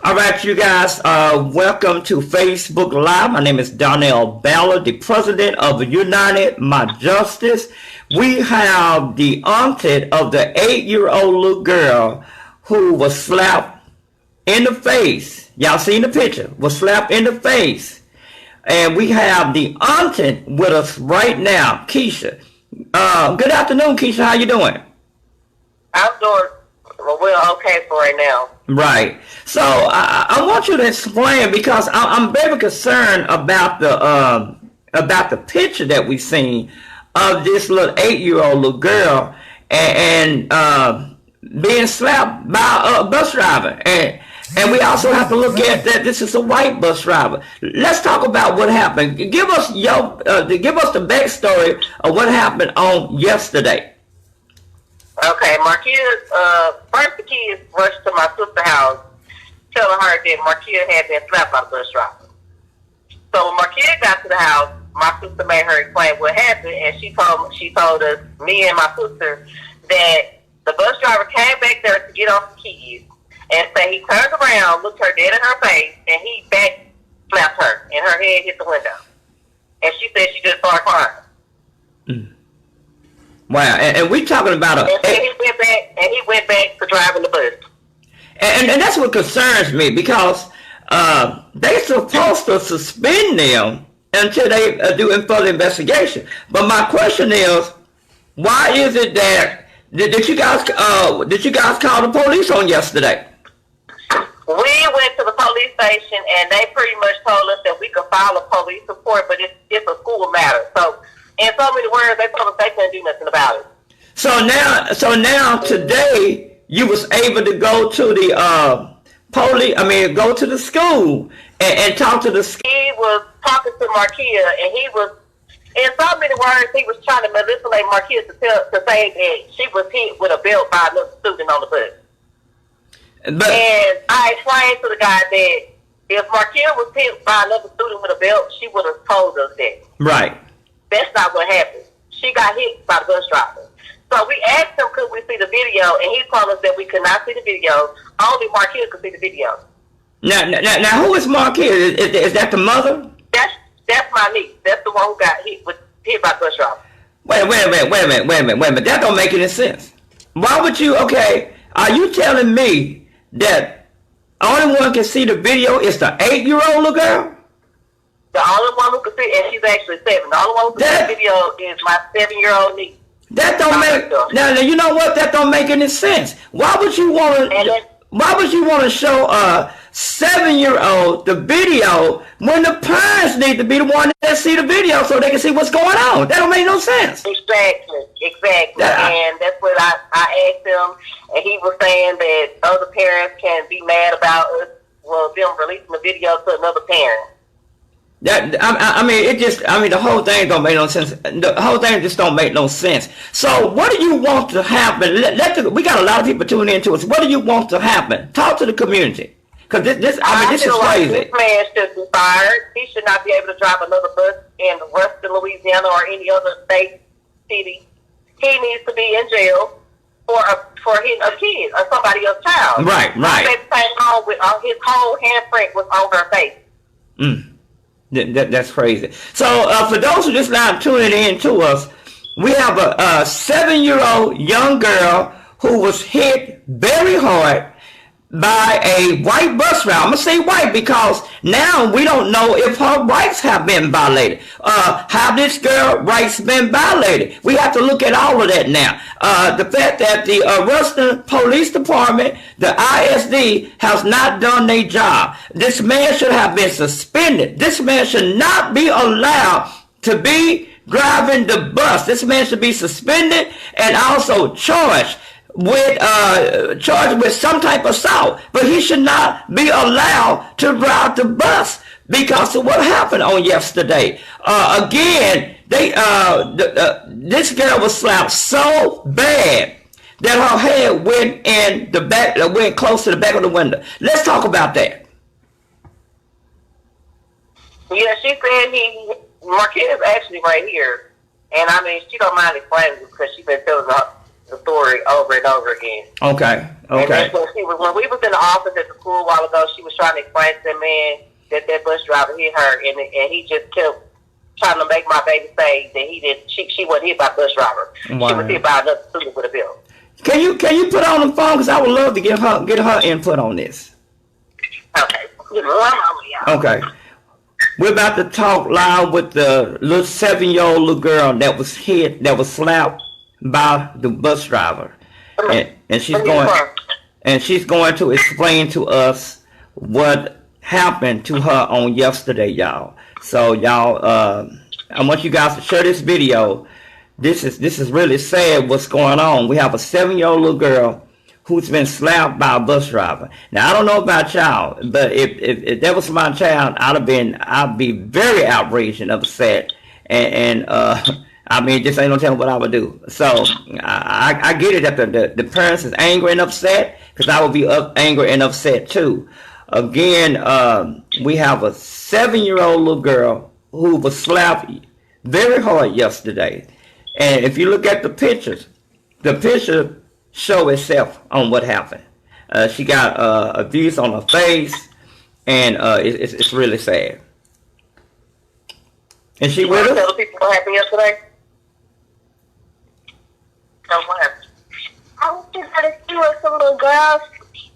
All right, you guys, welcome to Facebook Live. My name is Donnell Ballard, the president of United My Justice. We have the auntie of the 8-year-old little girl who was slapped in the face. Y'all seen the picture? Was slapped in the face. And we have the auntie with us right now, Keisha. Good afternoon, Keisha. How you doing? I'm doing well, okay for right now. Right. So I want you to explain because I'm very concerned about the picture that we seen of this little 8-year-old little girl and being slapped by a bus driver and we also have to look at that this is a white bus driver. Let's talk about what happened. Give us the backstory of what happened on yesterday. Okay, Marquia, first the kids rushed to my sister's house, telling her that Marquia had been slapped by the bus driver. So when Marquia got to the house, my sister made her explain what happened, and she told us, me and my sister, that the bus driver came back there to get off the keys, and say he turned around, looked her dead in her face, and he back slapped her, and her head hit the window. And she said she just started crying. Mm. Wow, and we talking about and he went back to driving the bus. And that's what concerns me because they're supposed to suspend them until they do a further investigation. But my question is, why is it that did you guys call the police on yesterday? We went to the police station and they pretty much told us that we could file a police report, but it's a school matter. So in so many words, they told us they couldn't do nothing about it. So now today you was able to go to the go to the school and talk to the school. He was talking to Marquia, and he was, in so many words, he was trying to manipulate Marquia to say that she was hit with a belt by another student on the bus. And I explained to the guy that if Marquia was hit by another student with a belt, she would have told us that. Right. That's not what happened. She got hit by the bus driver. So we asked him, could we see the video, and he told us that we could not see the video. Only Marquia could see the video. Now, who is Marquia? Is that the mother? That's my niece. That's the one who got hit by the bus driver. Wait a minute. That don't make any sense. Why would you? Okay, are you telling me that only one can see the video is the 8-year-old little girl? The only one who can see, and she's actually 7. The only one who can see the video is my 7-year-old niece. That don't make now. You know what? That don't make any sense. Why would you want to? Why would you want to show a 7-year-old the video when the parents need to be the one that see the video so they can see what's going on? That don't make no sense. Exactly. And that's what I asked him, and he was saying that other parents can be mad about us, them releasing the video to another parent. The whole thing don't make no sense. The whole thing just don't make no sense. So what do you want to happen? We got a lot of people tuning into us. What do you want to happen? Talk to the community. Because this is crazy. Like this man should be fired. He should not be able to drive another bus in Ruston, Louisiana, or any other state, city. He needs to be in jail for hitting a kid or somebody else's child. Right. His whole handprint was on her face. That's crazy. So for those who just now tuning in to us, we have a 7-year-old young girl who was hit very hard by a white bus driver. I'm going to say white because now we don't know if her rights have been violated. Have this girl rights been violated? We have to look at all of that now. The fact that the Ruston Police Department, the ISD, has not done their job. This man should have been suspended. This man should not be allowed to be driving the bus. This man should be suspended and also charged with some type of assault, but he should not be allowed to ride the bus because of what happened on yesterday. Again, this girl was slapped so bad that her head went in the back, went close to the back of the window. Let's talk about that. Yeah, she said Marquette is actually right here, and I mean she don't mind explaining because she's been telling the story over and over again. Okay. And Okay. that's when we was in the office at the school a while ago, she was trying to explain to the man that bus driver hit her, and he just kept trying to make my baby say that he did. She wasn't hit by the bus driver. Wow. She was hit by another student with a bill. Can you put on the phone? Because I would love to get her input on this. Okay. Okay. We're about to talk live with the little 7-year-old little girl that was hit, that was slapped by the bus driver, and she's going to explain to us what happened to her on yesterday, y'all. So y'all, I want you guys to share this video. This is really sad what's going on. We have a 7-year-old little girl who's been slapped by a bus driver. Now I don't know about y'all, but if that was my child, I'd be very outraged and upset, and I mean, just ain't no telling what I would do. So I get it that the parents is angry and upset, because I would be angry and upset too. Again, we have a 7-year-old little girl who was slapped very hard yesterday. And if you look at the picture show itself on what happened. She got abuse on her face, and it's really sad. And she with us? Tell the people what happened yesterday. What happened? I went to go to school with some little girls,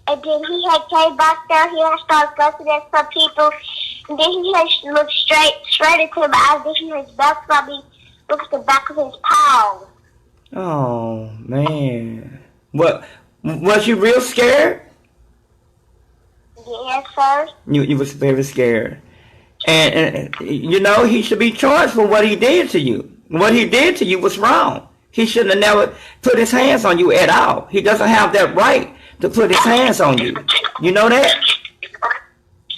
and then he had came back there. He had started fussing at some people, and then he had looked straight into my eyes. Then he had his back from me, looked at the back of his palm. Oh man, what was you real scared? Yes, sir. You was very scared, and you know he should be charged for what he did to you. What he did to you was wrong. He shouldn't have never put his hands on you at all. He doesn't have that right to put his hands on you. You know that?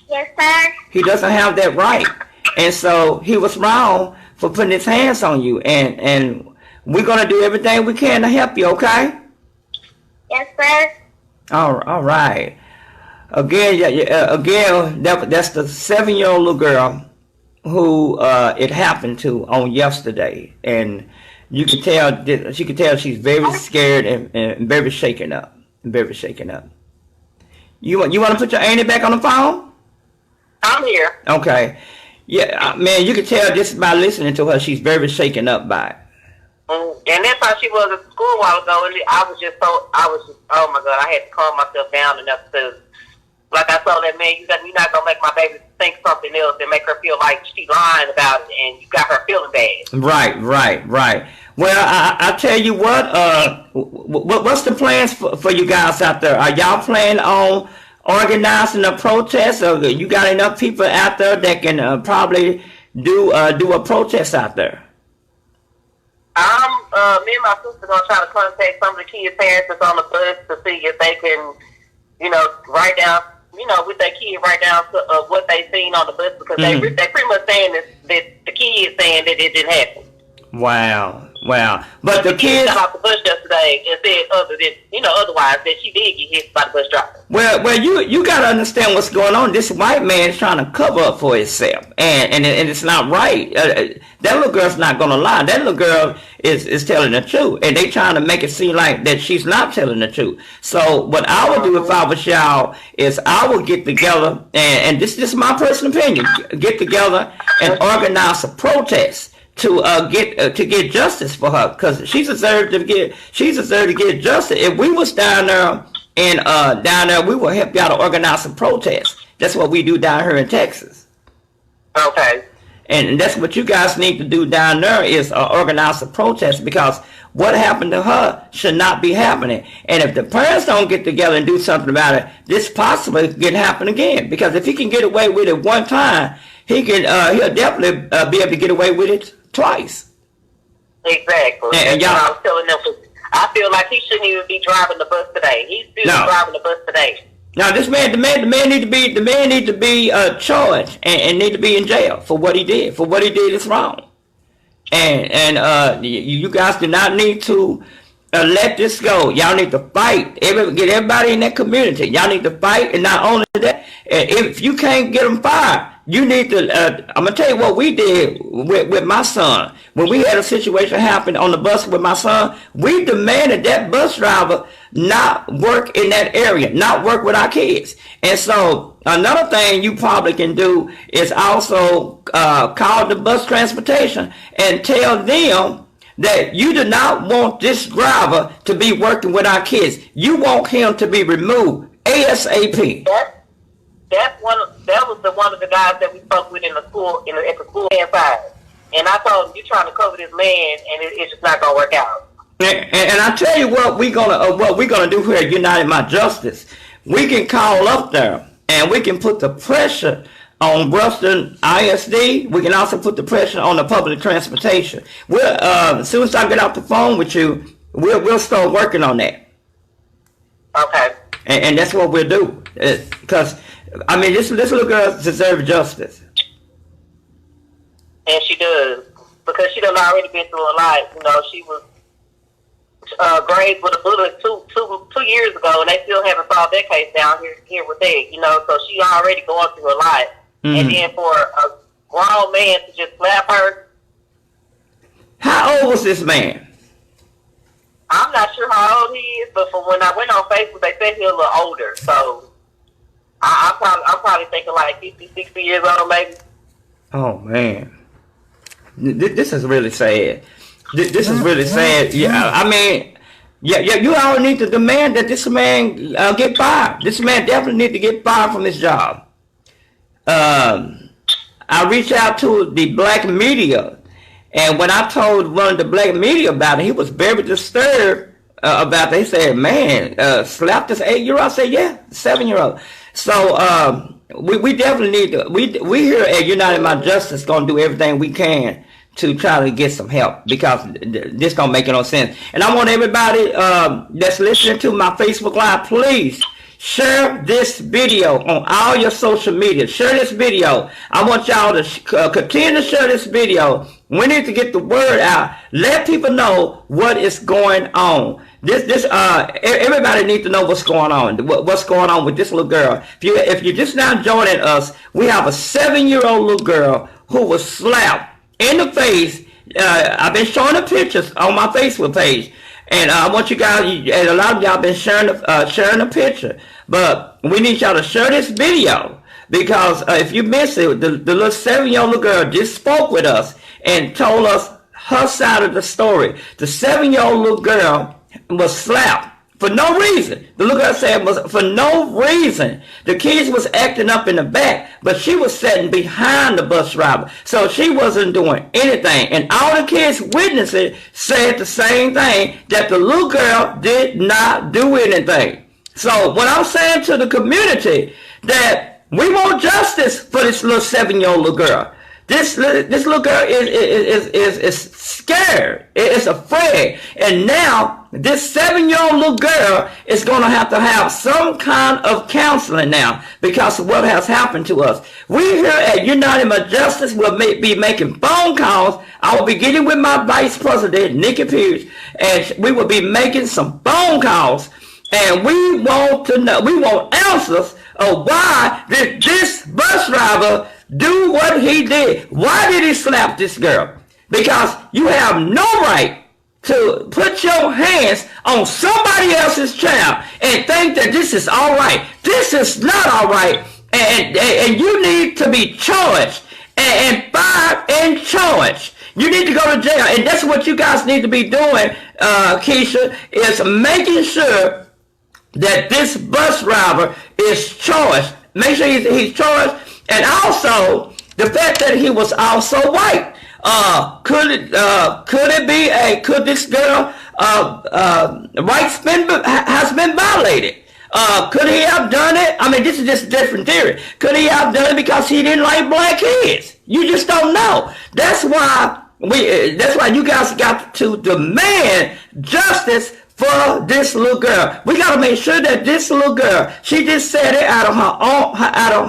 Yes, sir. He doesn't have that right. And so he was wrong for putting his hands on you. And we're going to do everything we can to help you, okay? Yes, sir. All right. Again, that's the 7-year-old little girl who it happened to on yesterday. And you can tell, she could tell she's very scared and very shaken up. Very shaken up. You want to put your auntie back on the phone? I'm here. Okay. Yeah, man, you can tell just by listening to her, she's very shaken up by it. And that's how she was at school a while ago. And I was just, oh my God, I had to calm myself down enough to, like I told that man, you're not going to make my baby think something else and make her feel like she's lying about it, and you got her feeling bad. Right. Well, I tell you what's the plans for you guys out there? Are y'all planning on organizing a protest, or you got enough people out there that can probably do a protest out there? Me and my sister gonna try to contact some of the kids' parents that's on the bus to see if they can, write down, with their kid, write down what they seen on the bus, because they pretty much saying that the kids saying that it didn't happen. Wow. But the kids got off the bus yesterday and said otherwise that she did get hit by the bus driver. Well, you got to understand what's going on. This white man is trying to cover up for himself, and it's not right. That little girl's not going to lie. That little girl is telling the truth, and they trying to make it seem like that she's not telling the truth. So what I would do if I was y'all is I would get together, and this is my personal opinion, get together and organize a protest to get justice for her, because she deserved to get justice. If we was down there we will help y'all to organize some protests. That's what we do down here in Texas. Okay. And that's what you guys need to do down there is organize a protest, because what happened to her should not be happening. And if the parents don't get together and do something about it, this possibly can happen again. Because if he can get away with it one time, he'll definitely be able to get away with it twice. Exactly. And y'all, I was telling them, I feel like he shouldn't even be driving the bus today. He's still driving the bus today. Now this man, the man need to be charged and need to be in jail for what he did. For what he did is wrong. And you guys do not need to let this go. Y'all need to fight. Get everybody in that community. Y'all need to fight, and not only that, if you can't get them fired, you need to, I'm going to tell you what we did with my son. When we had a situation happen on the bus with my son, we demanded that bus driver not work in that area, not work with our kids. And so another thing you probably can do is also call the bus transportation and tell them that you do not want this driver to be working with our kids. You want him to be removed ASAP. That was one of the guys that we spoke with in the school, at the school inside. And I told him, you're trying to cover this man, and it's just not gonna work out. And I tell you what we're gonna do here at United My Justice. We can call up there and we can put the pressure on Ruston ISD. We can also put the pressure on the public transportation. As soon as I get off the phone with you, we'll start working on that. Okay. And that's what we'll do. Because I mean, this little girl deserves justice. And she does, because she done already been through a lot. You know, she was grazed with a bullet two years ago, and they still haven't solved that case down here with that. You know, so she already going through a lot. Mm-hmm. And then for a grown man to just slap her. How old was this man? I'm not sure how old he is, but from when I went on Facebook, they said he was a little older. So I'm probably thinking like 50, 60 years old, maybe. Oh man, this is really sad. This is really sad. Yeah, I mean, yeah. You all need to demand that this man get fired. This man definitely need to get fired from his job. I reached out to the black media, and when I told one of the black media about it, he was very disturbed about it. He said, man, slapped this 8-year-old? I said, yeah, 7-year-old. So we definitely need to, we here at United My Justice going to do everything we can to try to get some help, because this don't make no sense. And I want everybody that's listening to my Facebook Live, please share this video on all your social media. Share this video. I want y'all to continue to share this video. We need to get the word out. Let people know what is going on. Everybody needs to know what's going on. What's going on with this little girl. If you're just now joining us, we have a 7-year-old little girl who was slapped in the face. I've been showing the pictures on my Facebook page. And I want you guys, and a lot of y'all been sharing the picture, but we need y'all to share this video, because if you miss it, the little 7-year-old little girl just spoke with us and told us her side of the story. The 7-year-old little girl was slapped for no reason. The little girl said was for no reason. The kids was acting up in the back, but she was sitting behind the bus driver, so she wasn't doing anything. And all the kids witnessing said the same thing, that the little girl did not do anything. So what I'm saying to the community, that we want justice for this little 7-year-old little girl. This little girl is scared. It's afraid. And now this 7-year-old little girl is going to have some kind of counseling now, because of what has happened to us. We here at United My Justice will be making phone calls. I will be getting with my Vice President, Nikki Pierce, and we will be making some phone calls. And we want to know, we want answers of why did this bus driver do what he did. Why did he slap this girl? Because you have no right to put your hands on somebody else's child and think that this is all right. This is not all right. And you need to be charged and fired and charged. You need to go to jail. And that's what you guys need to be doing, Keisha, is making sure that this bus driver is charged. Make sure he's charged. And also, the fact that he was also white. Could this girl rights has been violated? Could he have done it? I mean, this is just a different theory. Could he have done it because he didn't like black kids? You just don't know. That's why you guys got to demand justice for this little girl. We got to make sure that this little girl, she just said it out of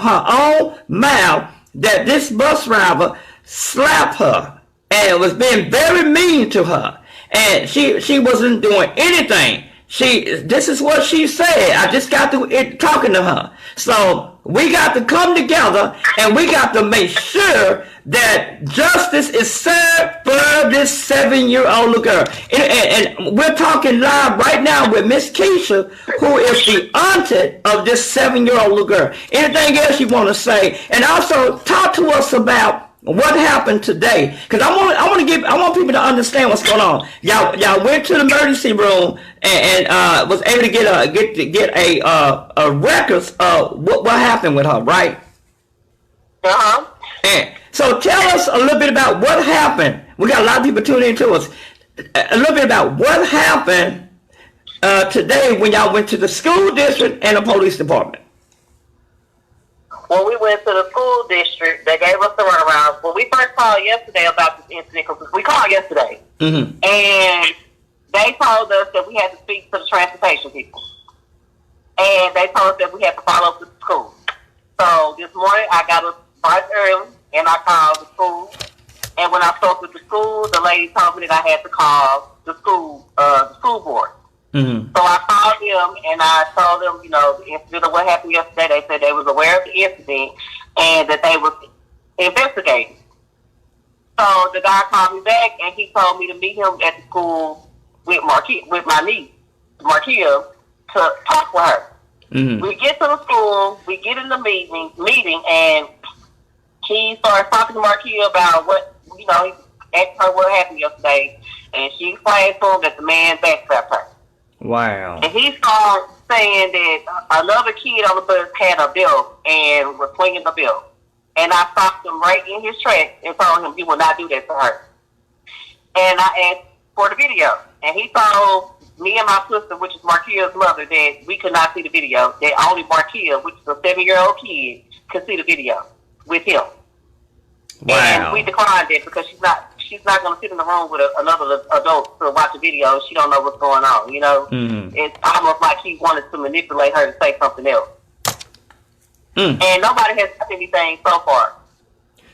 her own mouth, that this bus driver slapped her and was being very mean to her, and she wasn't doing anything this is what she said. I just got through talking to her. So we got to come together and we got to make sure that justice is served for this 7-year-old little girl. And we're talking live right now with Miss Keisha, who is the auntie of this 7-year-old little girl. Anything else you want to say? And also talk to us about what happened today, because I want people to understand what's going on. Y'all went to the emergency room and was able to get a records of what happened with her, right? And so tell us a little bit about what happened. We got a lot of people tuning into us. A little bit about what happened today when y'all went to the school district and the police department. When we went to the school district, they gave us the runaround. When we first called yesterday about this incident, because we called yesterday, and they told us that we had to speak to the transportation people. And they told us that we had to follow up with the school. So this morning, I got up bright early, and I called the school. And when I spoke with the school, the lady told me that I had to call the school board. So I called them and I told them, the incident of what happened yesterday. They said they was aware of the incident and that they was investigating. So the guy called me back and he told me to meet him at the school with my niece, Markia, to talk with her. We get to the school, we get in the meeting, and he started talking to Markia about what, he asked her what happened yesterday, and she explained to him that the man backstabbed her. Wow. And he started saying that another kid on the bus had a belt and was swinging the belt. And I stopped him right in his tracks and told him he would not do that to her. And I asked for the video. And he told me and my sister, which is Markia's mother, that we could not see the video. That only Markia, which is a 7-year-old kid, could see the video with him. Wow. And we declined it because she's not going to sit in the room with another adult to watch a video. She don't know what's going on, It's almost like he wanted to manipulate her to say something else. And nobody has done anything so far.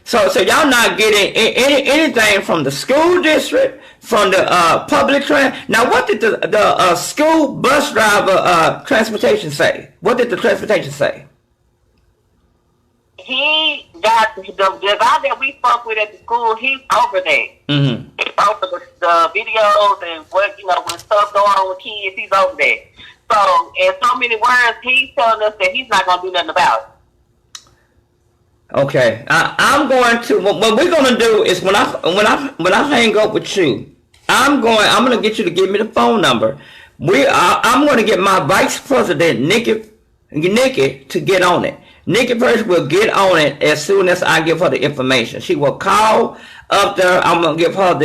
So y'all not getting anything from the school district, from the public transit. Now, what did the school bus driver transportation say? What did the transportation say? He got the guy that we spoke with at the school. He's over there. He's over the videos and what when stuff going on with kids. He's over there. So in so many words, he's telling us that he's not going to do nothing about it. Okay, I'm going to. What we're going to do is when I hang up with you, I'm going to get you to give me the phone number. I'm going to get my vice president Nikki to get on it. Nikki first will get on it as soon as I give her the information. She will call up there. I'm going to give her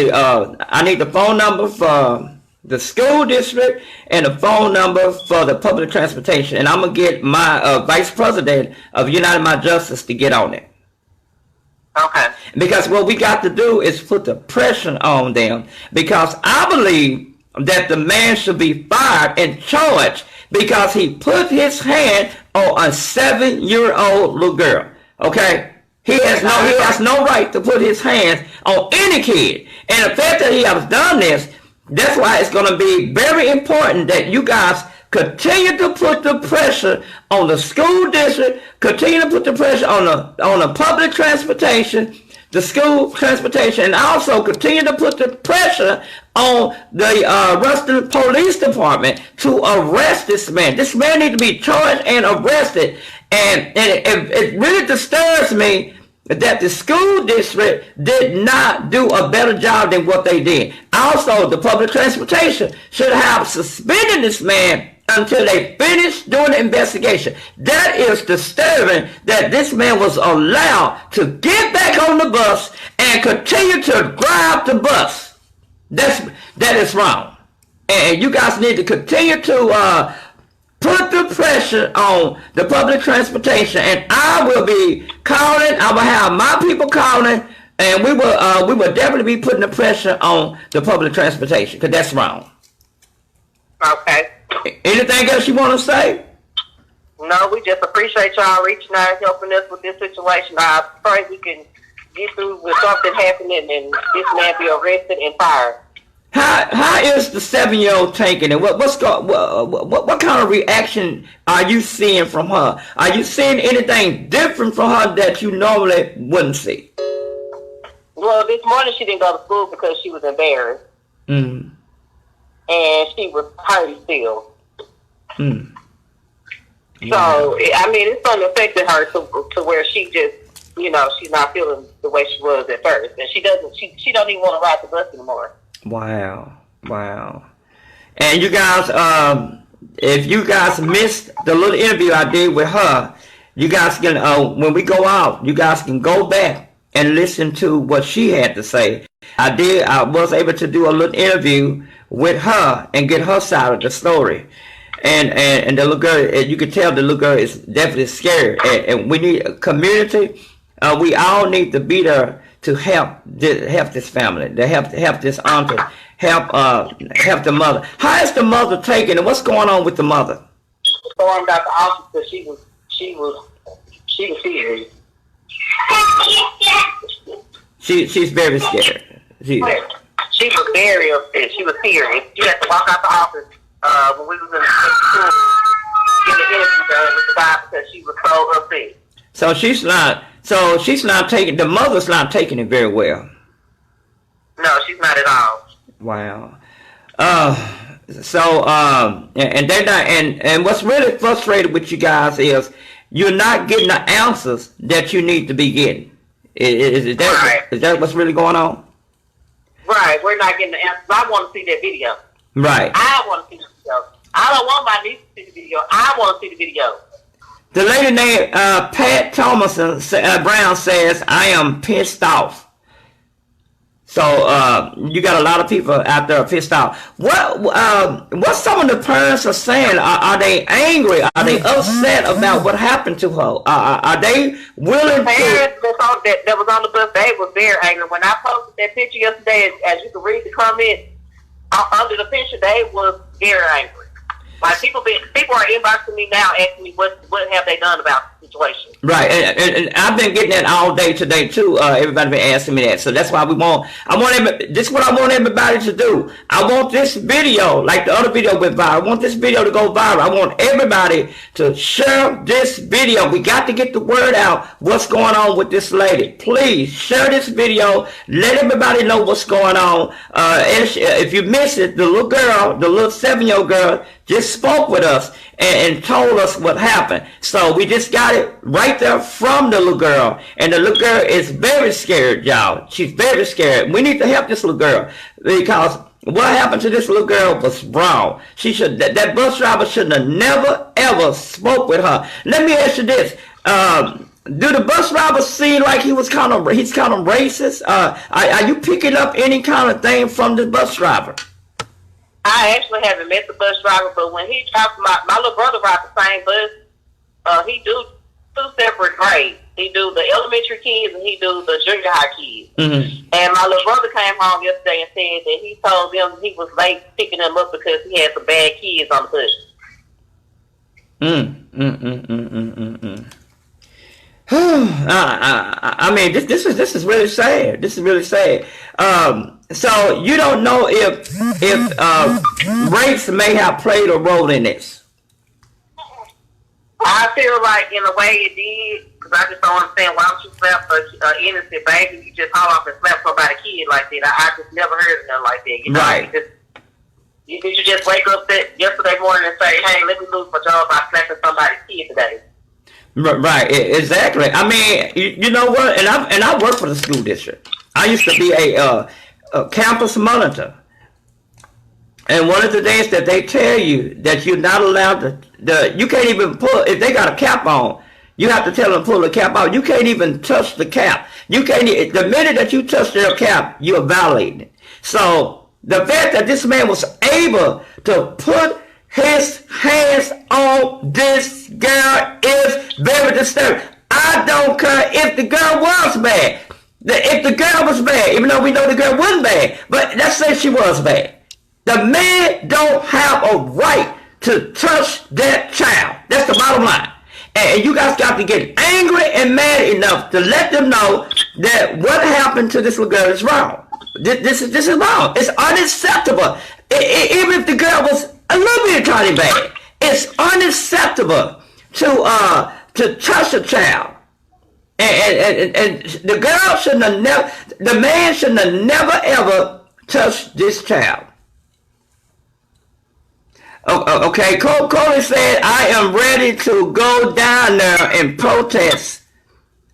I need the phone number for the school district and the phone number for the public transportation. And I'm going to get my vice president of United My Justice to get on it. Okay. Because what we got to do is put the pressure on them. Because I believe that the man should be fired and charged because he put his hand on a 7-year-old little girl. Okay? He has no right to put his hands on any kid. And the fact that he has done this, that's why it's going to be very important that you guys continue to put the pressure on the school district, continue to put the pressure on the public transportation, the school transportation, and also continue to put the pressure on the Ruston Police Department to arrest this man. This man needs to be charged and arrested. And it really disturbs me that the school district did not do a better job than what they did. Also, the public transportation should have suspended this man until they finish doing the investigation. That is disturbing that this man was allowed to get back on the bus and continue to drive the bus. That is wrong. And you guys need to continue to put the pressure on the public transportation. And I will be calling. I will have my people calling. And we will definitely be putting the pressure on the public transportation because that's wrong. Okay. Anything else you want to say? No, we just appreciate y'all reaching out and helping us with this situation. I pray we can get through with something happening and this man be arrested and fired. How is the 7-year-old taking it? What kind of reaction are you seeing from her? Are you seeing anything different from her that you normally wouldn't see? Well, this morning she didn't go to school because she was embarrassed. Mm. And she was hurting still. Mm. So, I mean, it's going to affect her to where she just, she's not feeling the way she was at first. And she don't even want to ride the bus anymore. Wow. And you guys, if you guys missed the little interview I did with her, you guys can, when we go out, you guys can go back and listen to what she had to say. I was able to do a little interview with her and get her side of the story. And the little girl, you can tell the little girl is definitely scared. And we need a community. We all need to be there to help this family, to help this auntie, help the mother. How is the mother taking it? What's going on with the mother? Stormed out the office because she was serious. She's very scared. She was very upset. She was serious. She had to walk out the office when we was in school getting the interview done with the guy because she was so upset. So she's not taking, the mother's not taking it very well. No, she's not at all. Wow. And they're not, and what's really frustrated with you guys is you're not getting the answers that you need to be getting. Is that what's really going on? Right, we're not getting the answers. I want to see that video. Right. I want to see the video. I don't want my niece to see the video. I want to see the video. The lady named Pat Thomason Brown says, I am pissed off. So you got a lot of people out there pissed off. What some of the parents are saying? Are they angry? Are they upset about what happened to her? Are they willing to? Parents that was on the bus, they was very angry. When I posted that picture yesterday, as you can read the comment under the picture, they was very angry. Like people are inboxing me now asking me what have they done about the situation. Right, and I've been getting that all day today too. Everybody been asking me that, so that's why this is what I want everybody to do. I want this video, like the other video went viral. I want this video to go viral. I want everybody to share this video. We got to get the word out. What's going on with this lady? Please share this video. Let everybody know what's going on. If you miss it, the little 7-year-old girl just spoke with us and told us what happened. So we just got it right there from the little girl. And the little girl is very scared, y'all. She's very scared. We need to help this little girl because what happened to this little girl was wrong. That bus driver should have never ever spoke with her. Let me ask you this. Do the bus driver seem like he's kind of racist? Are you picking up any kind of thing from the bus driver? I actually haven't met the bus driver, but when he drops my little brother rides the same bus, he do 2 separate grades. He do the elementary kids and he do the junior high kids. Mm-hmm. And my little brother came home yesterday and said that he told them he was late picking them up because he had some bad kids on the bus. I mean, this is really sad. This is really sad. So you don't know if race may have played a role in this. I feel like in a way it did, because I just don't understand why don't you slap an innocent baby? You just haul off and slap somebody's kid like that. I just never heard of nothing like that. You know, right. Did you just wake up yesterday morning and say, hey, let me lose my job by slapping somebody's kid today? Right, exactly. I mean, you know what? And I work for the school district. I used to be a campus monitor. And one of the things that they tell you that you're not allowed you can't even pull, if they got a cap on, you have to tell them to pull the cap out. You can't even touch the cap. The minute that you touch their cap, you're violating it. So the fact that this man was able to put his hands on this girl is very disturbing. I don't care if the girl was bad. If the girl was bad, even though we know the girl wasn't bad, but let's say she was bad. The man don't have a right to touch that child. That's the bottom line. And you guys got to get angry and mad enough to let them know that what happened to this little girl is wrong. This is wrong. It's unacceptable. Even if the girl was a little bit tiny bad, it's unacceptable to touch a child. And the girl shouldn't have never, the man shouldn't have never ever touched this child. Okay, Corey said, I am ready to go down there and protest.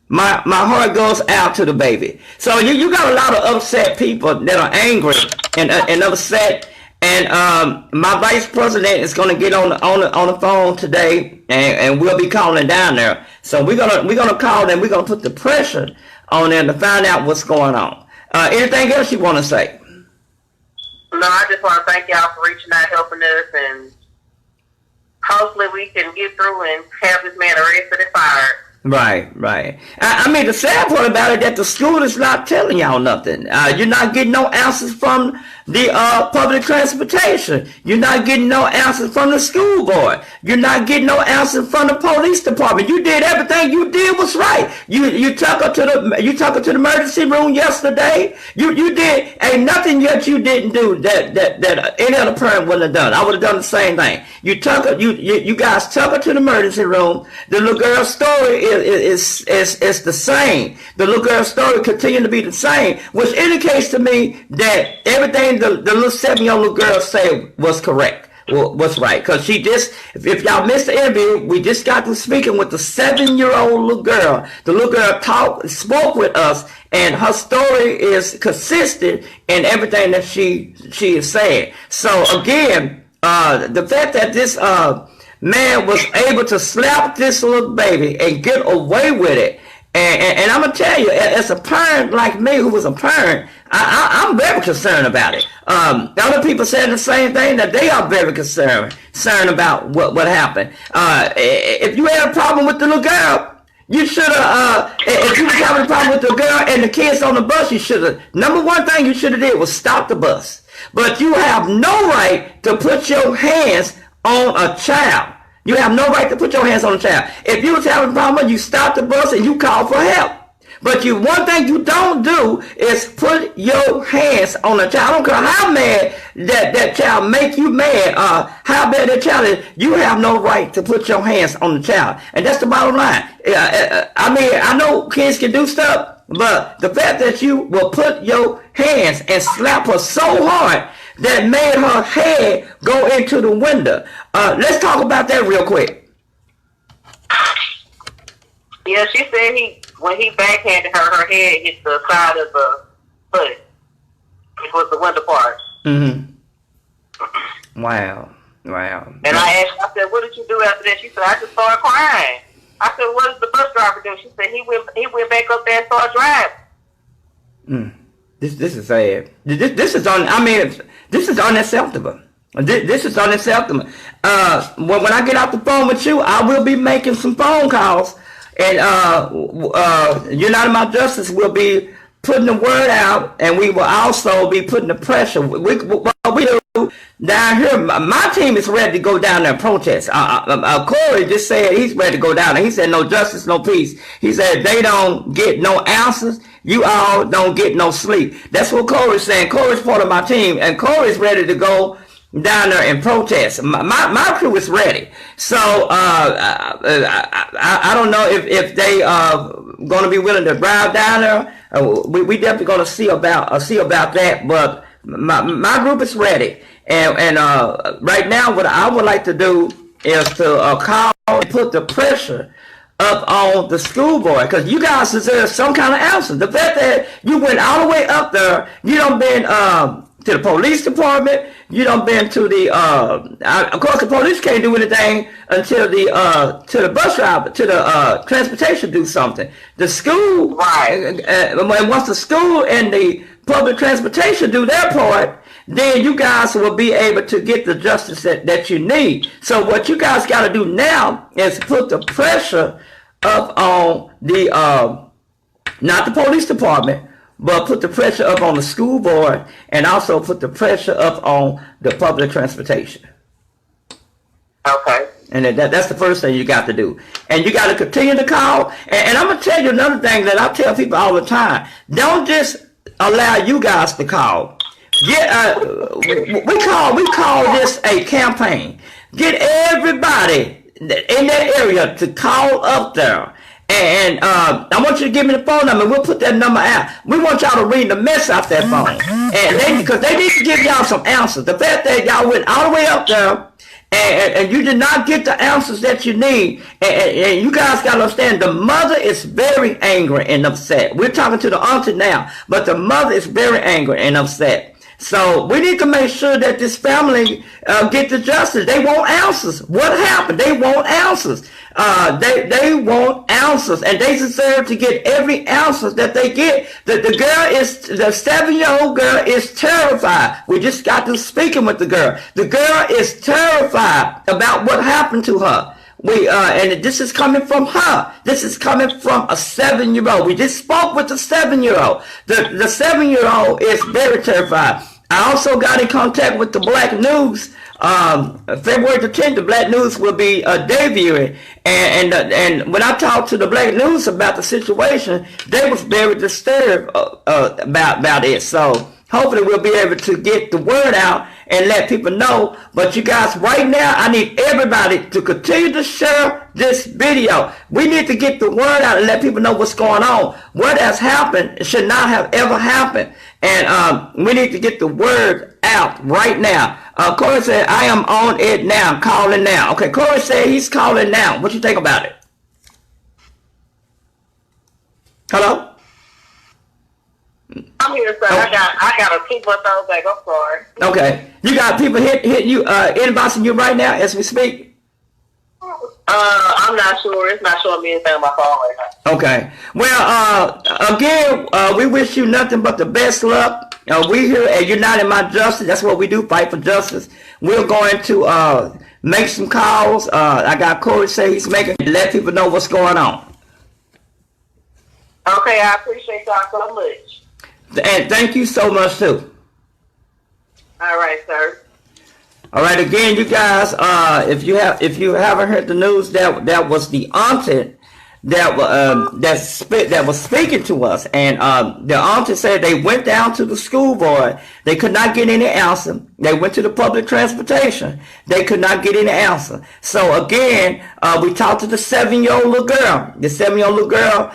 My heart goes out to the baby. So you got a lot of upset people that are angry and upset. And my vice president is going to get on the phone today, and we'll be calling down there. So we're gonna call them. We're gonna put the pressure on them to find out what's going on. Anything else you want to say? No, I just want to thank y'all for reaching out, helping us, and hopefully we can get through and have this man arrested and fired. Right. I mean, the sad part about it that the school is not telling y'all nothing. You're not getting no answers from the public transportation. You're not getting no answers from the school board. You're not getting no answers from the police department. You did everything you did was right. You took her to the emergency room yesterday. You did ain't nothing yet you didn't do that any other parent wouldn't have done. I would have done the same thing. You guys took her to the emergency room. The little girl's story is the same. The little girl's story continued to be the same, which indicates to me that everything the little 7-year-old little girl said was correct. Was right. Because she just, if y'all missed the interview, we just got to speaking with the 7-year-old little girl. The little girl spoke with us, and her story is consistent in everything that she is saying. So again, the fact that this man was able to slap this little baby and get away with it. And I'm going to tell you, as a parent like me who was a parent, I'm very concerned about it. Other people said the same thing, that they are very concerned about what happened. If you had a problem with the little girl, you should have, if you was having a problem with the girl and the kids on the bus, you should have, number one thing you should have did was stop the bus. But you have no right to put your hands on a child. You have no right to put your hands on a child. If you was having a problem, you stop the bus and you call for help. But one thing you don't do is put your hands on a child. I don't care how mad that child make you mad, how bad that child is, you have no right to put your hands on the child. And that's the bottom line. I mean, I know kids can do stuff, but the fact that you will put your hands and slap her so hard that made her head go into the window. Let's talk about that real quick. Yeah, she said when he backhanded her, her head hit the side of the foot, which was the window part. Mm-hmm. Wow. And I asked her, I said, what did you do after that? She said, I just started crying. I said, what did the bus driver do? She said, he went back up there and started driving. This is sad. This is unacceptable. This is unacceptable. When I get off the phone with you, I will be making some phone calls, and United My Justice will be putting the word out, and we will also be putting the pressure. We do down here. My team is ready to go down there and protest. Corey just said he's ready to go down there. He said no justice, no peace. He said they don't get no answers. You all don't get no sleep. That's what Corey's saying. Corey's part of my team, and Corey's ready to go down there and protest. My crew is ready. So I don't know if they are going to be willing to drive down there. We definitely going to see about that. But my group is ready, and right now what I would like to do is to call and put the pressure up on the school board, because you guys deserve some kind of answer. The fact that you went all the way up there, you done been to the police department, you done been to the of course the police can't do anything until the bus driver, to the transportation do something. The school, once the school and the public transportation do their part, then you guys will be able to get the justice that you need. So what you guys got to do now is put the pressure up on the, not the police department, but put the pressure up on the school board, and also put the pressure up on the public transportation. Okay. And that's the first thing you got to do. And you got to continue to call. And I'm going to tell you another thing that I tell people all the time. Don't just allow you guys to call. Get we call this a campaign. Get everybody in that area to call up there. And I want you to give me the phone number. We'll put that number out. We want y'all to read the mess out that phone. And because they need to give y'all some answers. The fact that y'all went all the way up there and you did not get the answers that you need. And you guys got to understand, the mother is very angry and upset. We're talking to the auntie now, but the mother is very angry and upset. So we need to make sure that this family get the justice. They want answers. What happened? They want answers. They want answers, and they deserve to get every answer that they get. The 7-year-old girl is terrified. We just got to speaking with the girl. The girl is terrified about what happened to her. And this is coming from her. This is coming from a 7-year-old. We just spoke with the 7-year-old. The 7-year-old is very terrified. I also got in contact with the Black News. February the 10th, the Black News will be debuting. And when I talked to the Black News about the situation, they was very disturbed about it. So hopefully we'll be able to get the word out and let people know. But you guys, right now, I need everybody to continue to share this video. We need to get the word out and let people know what's going on. What has happened should not have ever happened. And we need to get the word out right now. Corey said, I am on it now, calling now. Okay, Corey said he's calling now. What you think about it? Hello? I'm here, sir. Oh. I got a 2-month-old back. I'm sorry. Okay. You got people hitting you, inboxing you right now as we speak? I'm not sure. It's not showing me anything on my phone right now. Okay. Well, again, we wish you nothing but the best luck. We here at United My Justice. That's what we do, fight for justice. We're going to make some calls. I got Corey say he's making, let people know what's going on. Okay, I appreciate y'all so much. And thank you so much, too. All right, sir. All right, again, you guys, if you haven't heard the news, that was the auntie that was speaking to us, and the auntie said they went down to the school board. They could not get any answer. They went to the public transportation. They could not get any answer. So again, we talked to the 7-year-old little girl. The 7-year-old little girl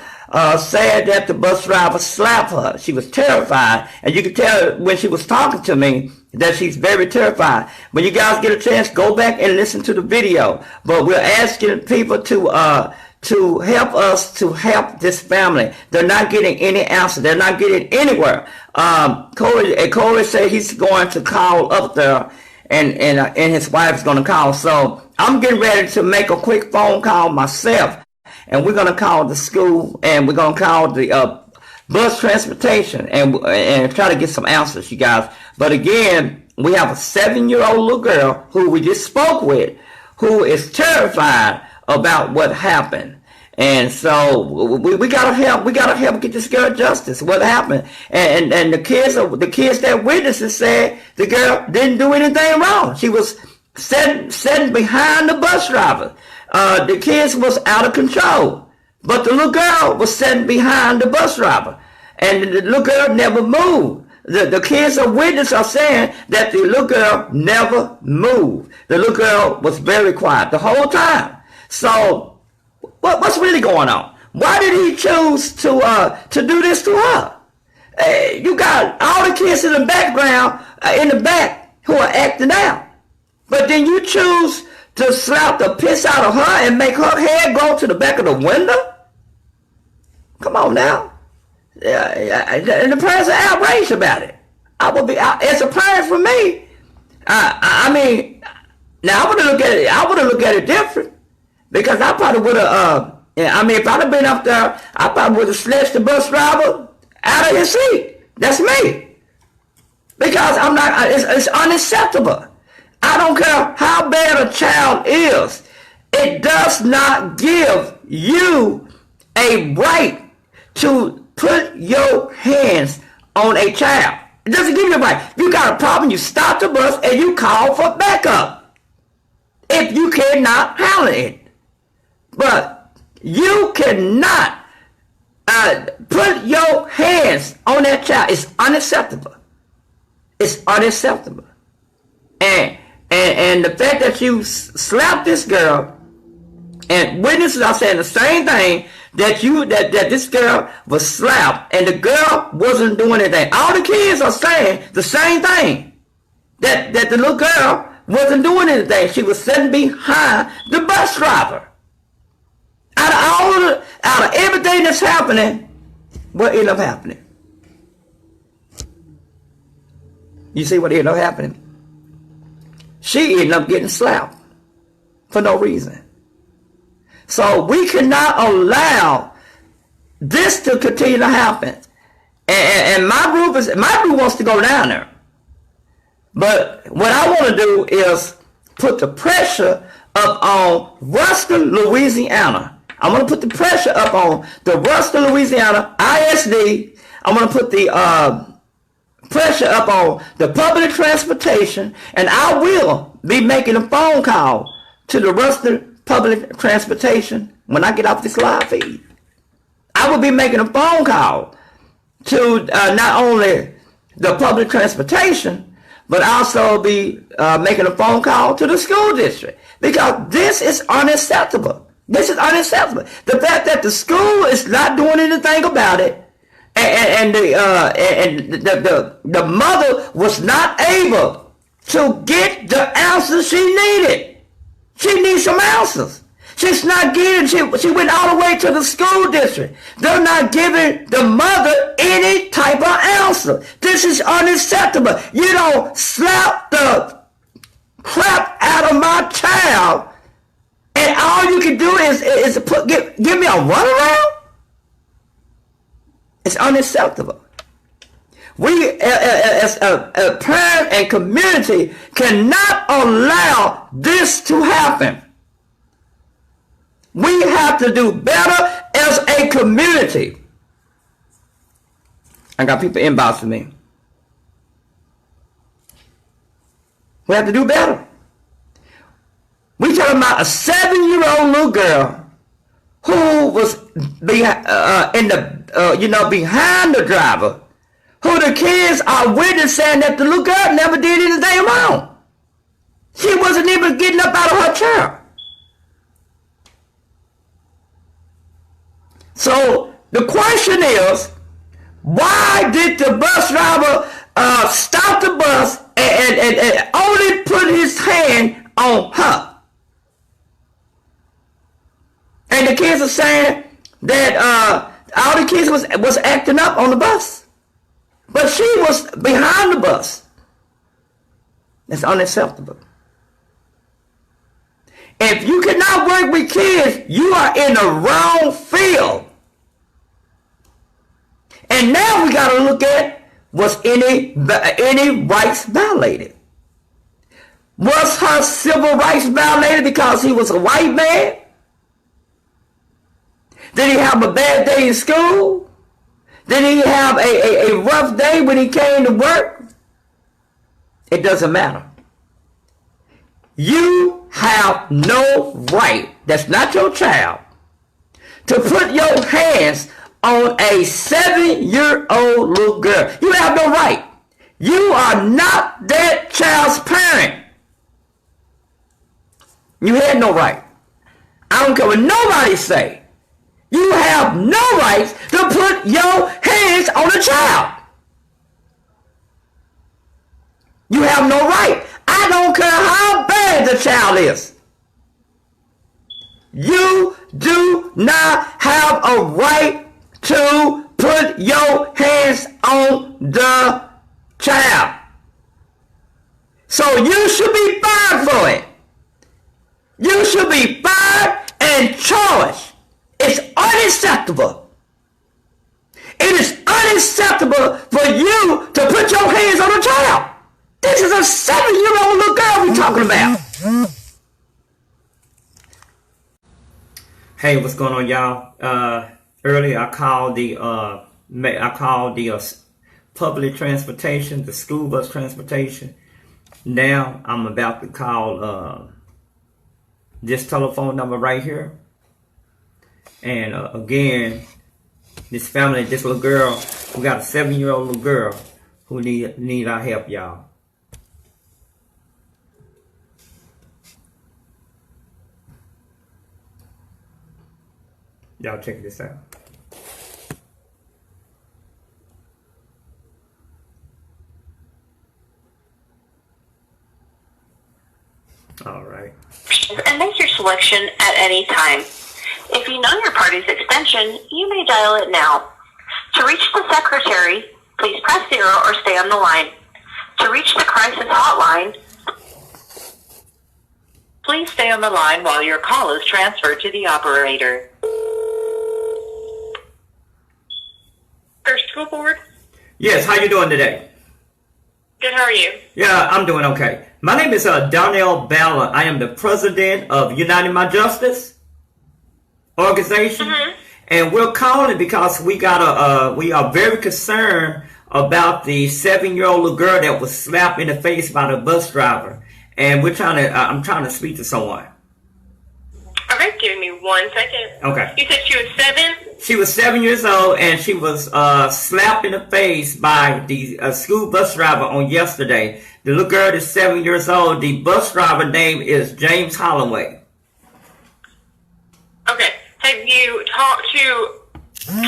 said that the bus driver slapped her. She was terrified, and you could tell when she was talking to me that she's very terrified. When you guys get a chance, go back and listen to the video. But we're asking people to help us to help this family. They're not getting any answer. They're not getting anywhere. Corey said he's going to call up there, and his wife's going to call. So I'm getting ready to make a quick phone call myself. And we're going to call the school, and we're going to call the bus transportation and try to get some answers, you guys. But again, we have a 7-year-old little girl who we just spoke with, who is terrified about what happened. And so we gotta help. We gotta help get this girl justice. What happened? And the kids that witnesses said the girl didn't do anything wrong. She was sitting behind the bus driver. The kids was out of control, but the little girl was sitting behind the bus driver, and the little girl never moved. The kids of witness are saying that the little girl never moved. The little girl was very quiet the whole time. So what's really going on? Why did he choose to do this to her? You got all the kids in the background, in the back, who are acting out, but then you choose to slap the piss out of her and make her head go to the back of the window? Come on now. And the parents are outraged about it. I would be, as a parent for me, I mean, now I would have looked at it different, because I probably would have, if I'd have been up there, I probably would have snatched the bus driver out of his seat. That's me. Because I'm not, it's unacceptable. I don't care how bad a child is. It does not give you a right to put your hands on a child. It doesn't give you a right. You got a problem, you stop the bus and you call for backup if you cannot handle it. But you cannot put your hands on that child is unacceptable. It's unacceptable. And the fact that you slapped this girl, and witnesses are saying the same thing, that this girl was slapped and the girl wasn't doing anything. All the kids are saying the same thing, that the little girl wasn't doing anything. She was sitting behind the bus driver. Out of everything that's happening, what ended up happening? You see what ended up happening? She ended up getting slapped for no reason. So we cannot allow this to continue to happen. And my group wants to go down there. But what I want to do is put the pressure up on Ruston, Louisiana. I'm going to put the pressure up on the Ruston, Louisiana ISD. I'm going to put the pressure up on the public transportation, and I will be making a phone call to the Ruston public transportation when I get off this live feed. I will be making a phone call to not only the public transportation, but also be making a phone call to the school district, because this is unacceptable. This is unacceptable. The fact that the school is not doing anything about it, and the mother was not able to get the answers she needed. She needs some answers. She's not getting. She went all the way to the school district. They're not giving the mother any type of answer. This is unacceptable. You don't slap the crap out of my child, and all you can do is give me a runaround. It's unacceptable. We, as a parent and community, cannot allow this to happen. We have to do better as a community. I got people inboxing me. We have to do better. We talking about a 7-year-old little girl who was behind the driver, who the kids are witnessing that the little girl never did anything wrong. She wasn't even getting up out of her chair. So the question is, why did the bus driver stop the bus and only put his hand on her? And the kids are saying that all the kids was acting up on the bus. But she was behind the bus. That's unacceptable. If you cannot work with kids, you are in the wrong field. And now we got to look at, was any rights violated? Was her civil rights violated because he was a white man? Did he have a bad day in school? Did he have a rough day when he came to work? It doesn't matter. You have no right, that's not your child, to put your hands on a 7-year-old little girl. You have no right. You are not that child's parent. You had no right. I don't care what nobody say. You have no rights to put your hands on a child. You have no right. I don't care how bad the child is. You do not have a right to put your hands on the child. So you should be fired for it. You should be fired and charged. It's unacceptable. It is unacceptable for you to put your hands on a child. This is a 7-year-old little girl we're talking about. Hey, what's going on, y'all? Earlier I called the public transportation, the school bus transportation. Now I'm about to call this telephone number right here. And again, This family, this little girl, we got a 7-year-old little girl who need our help, y'all. Y'all check this out. All right. And make your selection at any time. If you know your party's extension, you may dial it now. To reach the secretary, please press 0 or stay on the line. To reach the crisis hotline, please stay on the line while your call is transferred to the operator. First School Board? Yes, how you doing today? Good, how are you? Yeah, I'm doing okay. My name is Darnell Ballard. I am the president of United My Justice organization, and we're calling because we are very concerned about the 7-year-old little girl that was slapped in the face by the bus driver, and I'm trying to speak to someone. Okay, give me 1 second. Okay. You said she was 7? She was 7 years old, and she was slapped in the face by the school bus driver on yesterday. The little girl is 7 years old. The bus driver name is James Holloway. Okay. Have you talked to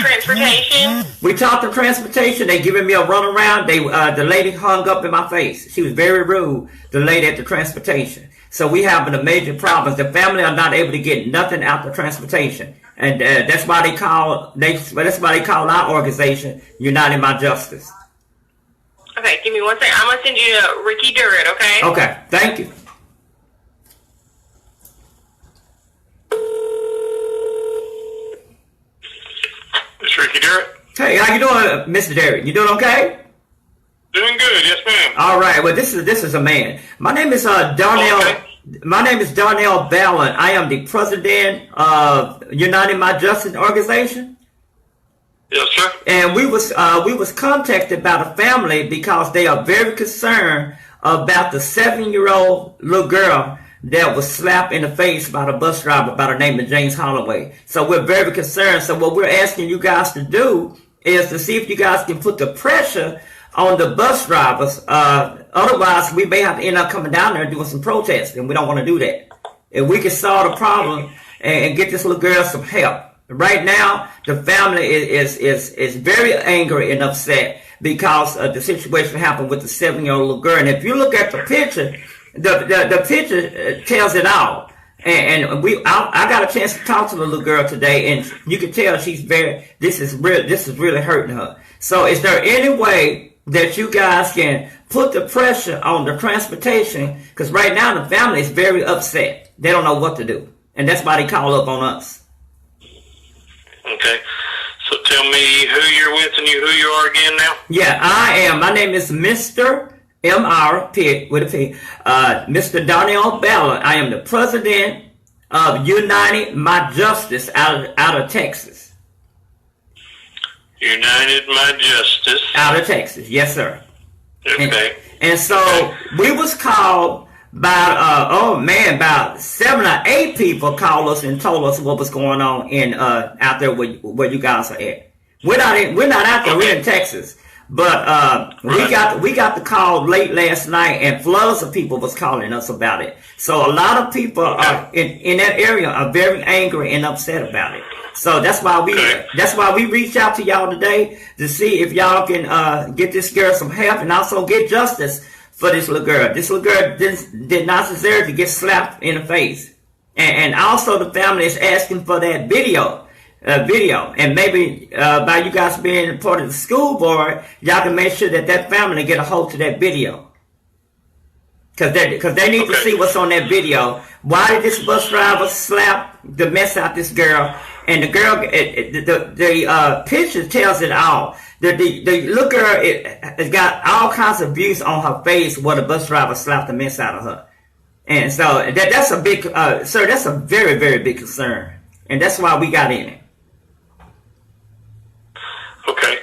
transportation? We talked to transportation. They giving me a runaround. The lady hung up in my face. She was very rude, the lady at the transportation. So we having a major problem. The family are not able to get nothing out the transportation. And that's why they call our organization United My Justice. Okay, give me 1 second. I'm going to send you to Ricky Durrett, okay? Okay, thank you. It's Ricky Durrett. Hey, how you doing, Mr. Derrick? You doing okay? Doing good, yes ma'am. All right. Well, this is a man. My name is Darnell. Okay. My name is Darnell Ballard. I am the president of United My Justice organization. Yes, sir. And we was contacted by the family because they are very concerned about the 7-year-old little girl that was slapped in the face by the bus driver by the name of James Holloway. So we're very concerned. So what we're asking you guys to do is to see if you guys can put the pressure on the bus drivers. Otherwise, we may have to end up coming down there and doing some protesting, and we don't want to do that. If we can solve the problem and get this little girl some help. Right now, the family is very angry and upset because the situation happened with the 7-year-old little girl. And if you look at the picture, the picture tells it all. And I got a chance to talk to the little girl today, and you can tell this is really hurting her. So is there any way that you guys can put the pressure on the transportation? Because right now the family is very upset. They don't know what to do. And that's why they call up on us. Okay. So tell me who you're with and who you are again now. Yeah, I am. My name is Mr. M.R. Pitt with a P. Mr. Darnell Ballard. I am the president of United My Justice out of Texas. United My Justice. Out of Texas, yes, sir. Okay. And so we was called by about 7 or 8 people called us and told us what was going on in out there where you guys are at. We're not out there. We're in Texas. But we got the call late last night, and floods of people was calling us about it. So a lot of people are in that area are very angry and upset about it. So that's why we reached out to y'all today to see if y'all can get this girl some help and also get justice for this little girl. This little girl did not deserve to get slapped in the face. And also the family is asking for that video. And maybe by you guys being part of the school board, y'all can make sure that family get a hold to that video. Because they need to see what's on that video. Why did this bus driver slap the mess out this girl? And the girl, the picture tells it all. The little girl has got all kinds of abuse on her face where the bus driver slapped the mess out of her. And so that's a big, sir, that's a very, very big concern. And that's why we got in it. Okay.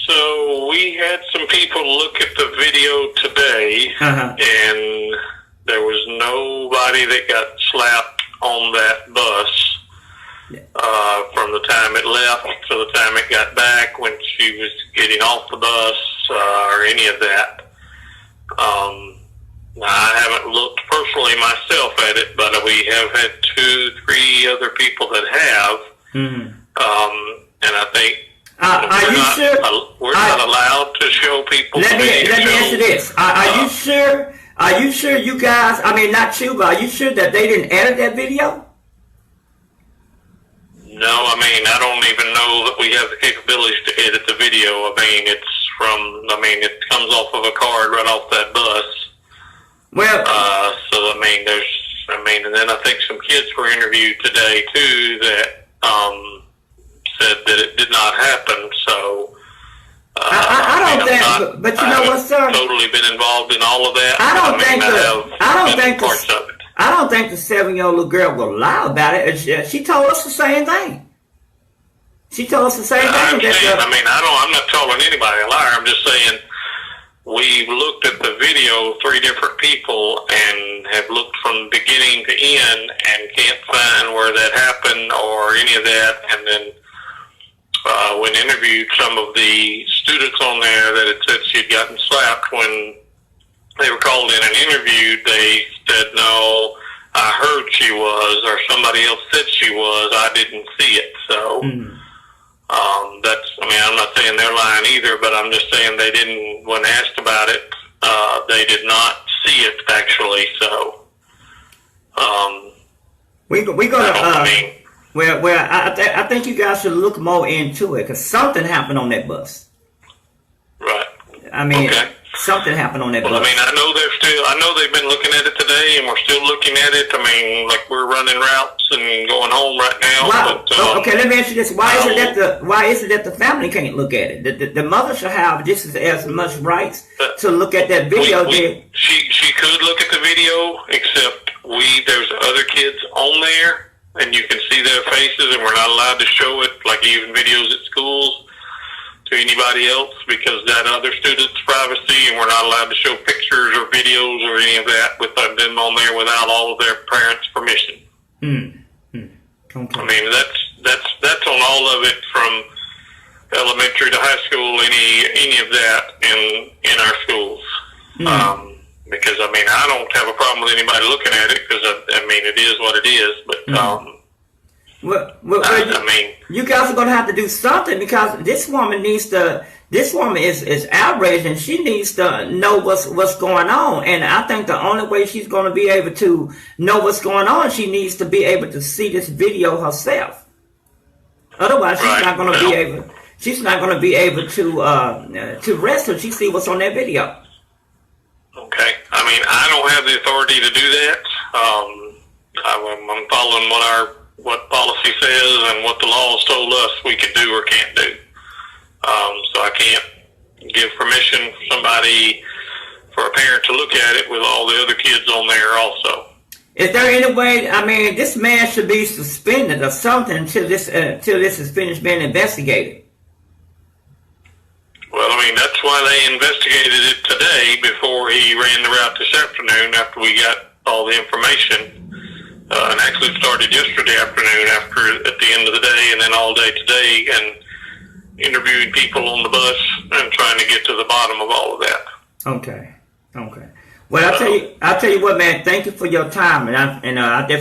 So we had some people look at the video today, and there was nobody that got slapped on that bus. from the time it left to the time it got back, when she was getting off the bus, or any of that. I haven't looked personally myself at it, but we have had 2-3 other people that have. And I think we're not allowed to show people. Let me answer this. Are you sure? Are you sure you guys? I mean, not you, but are you sure that they didn't edit that video? No, I mean, I don't even know that we have the capabilities to edit the video. it comes off of a card right off that bus. Well, and then I think some kids were interviewed today too that said that it did not happen. So I don't think, but you know what, sir? Totally been involved in all of that. I don't think the 7-year-old little girl will lie about it. She told us the same thing. She told us the same thing. I'm not calling anybody a liar. I'm just saying we've looked at the video, 3 different people, and have looked from beginning to end and can't find where that happened or any of that. And then when interviewed some of the students on there that had said she'd gotten slapped, when they were called in and interviewed, they said, no, I heard she was, or somebody else said she was. I didn't see it. So I'm not saying they're lying either, but I'm just saying they didn't, when asked about it, they did not see it actually. So I think you guys should look more into it, because something happened on that bus. Right. Okay. Something happened on that bus. I know they've been looking at it today, and we're still looking at it. Like we're running routes and going home right now. Okay, let me ask you this: Why is it that the family can't look at it? The mother should have just as much rights to look at that video. She could look at the video, except there's other kids on there, and you can see their faces, and we're not allowed to show it, like even videos at schools, to anybody else, because that other student's privacy, and we're not allowed to show pictures or videos or any of that with them on there without all of their parents' permission. Okay. That's on all of it, from elementary to high school, any of that in our schools. Because I don't have a problem with anybody looking at it, because it is what it is. But you guys are going to have to do something, because this woman is outraged, and she needs to know what's going on. And I think the only way she's going to be able to know what's going on, she needs to be able to see this video herself. Otherwise, she's not going to be able. She's not going to be able to rest until she see what's on that video. Okay. I don't have the authority to do that. I'm following what policy says and what the laws told us we can do or can't do. So I can't give permission for a parent to look at it with all the other kids on there also. Is there any way? This man should be suspended or something until this is finished being investigated. Well, that's why they investigated it today before he ran the route this afternoon, after we got all the information. And actually started yesterday afternoon at the end of the day, and then all day today, and interviewing people on the bus and trying to get to the bottom of all of that. Okay. Well, I'll tell you what, man. Thank you for your time, and I definitely